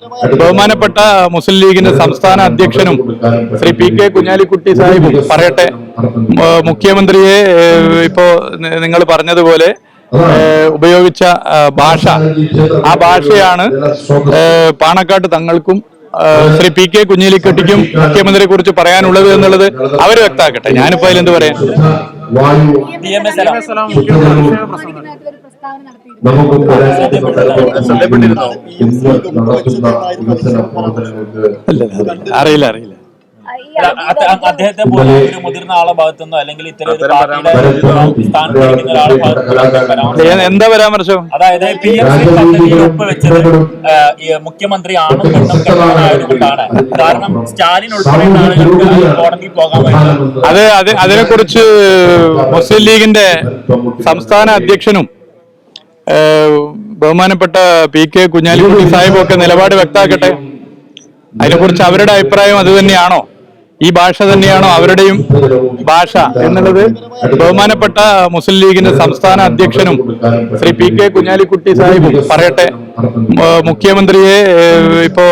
ബഹുമാനപ്പെട്ട മുസ്ലിം ലീഗിന്റെ സംസ്ഥാന അധ്യക്ഷനും ശ്രീ PK കുഞ്ഞാലിക്കുട്ടി സാഹിബും പറയട്ടെ. മുഖ്യമന്ത്രിയെ ഇപ്പോ നിങ്ങൾ പറഞ്ഞതുപോലെ ഉപയോഗിച്ച ഭാഷ, ആ ഭാഷയാണ് പാണക്കാട്ട് തങ്ങൾക്കും ശ്രീ PK കുഞ്ഞാലിക്കുട്ടിക്കും മുഖ്യമന്ത്രിയെ കുറിച്ച് പറയാനുള്ളത് എന്നുള്ളത് അവർ വ്യക്തമാക്കട്ടെ. ഞാനിപ്പോ അതിലെന്ത് പറയാൻ? അറിയില്ല. അദ്ദേഹത്തെ പോലെ ഒരു മുതിർന്ന ആളെ ഭാഗത്തുനിന്നോ അല്ലെങ്കിൽ ഇത്തരം എന്താ പരാമർശം? അതായത് PMC പദ്ധതിയിൽ ഒപ്പുവെച്ചത് മുഖ്യമന്ത്രി ആണും പെണ്ണും കെട്ടവനായതുകൊണ്ടാണ്. കാരണം സ്റ്റാലിൻ ഉൾപ്പെടെയുള്ള ആളുകൾക്ക് കോടതിയിൽ പോകാൻ വേണ്ടി അതിനെക്കുറിച്ച് മുസ്ലിം ലീഗിന്റെ സംസ്ഥാന അധ്യക്ഷനും ബഹുമാനപ്പെട്ട PK കുഞ്ഞാലിക്കുട്ടി സാഹിബും ഒക്കെ നിലപാട് വ്യക്തമാക്കട്ടെ. അതിനെക്കുറിച്ച് അവരുടെ അഭിപ്രായം അത് തന്നെയാണോ? ഈ ഭാഷ തന്നെയാണോ അവരുടെയും ഭാഷ എന്നുള്ളത് ബഹുമാനപ്പെട്ട മുസ്ലിം ലീഗിന്റെ സംസ്ഥാന അധ്യക്ഷനും ശ്രീ PK കുഞ്ഞാലിക്കുട്ടി സാഹിബും പറയട്ടെ. മുഖ്യമന്ത്രിയെ ഇപ്പോ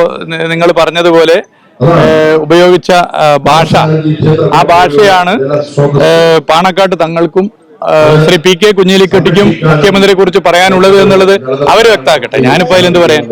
നിങ്ങൾ പറഞ്ഞതുപോലെ ഉപയോഗിച്ച ഭാഷ, ആ ഭാഷയാണ് പാണക്കാട്ട് തങ്ങൾക്കും ശ്രീ PK കുഞ്ഞാലിക്കുട്ടിക്കും മുഖ്യമന്ത്രിയെ കുറിച്ച് പറയാനുള്ളത് എന്നുള്ളത് അവർ വ്യക്തമാക്കട്ടെ. ഞാനിപ്പോ അതിലെന്ത് പറയാൻ?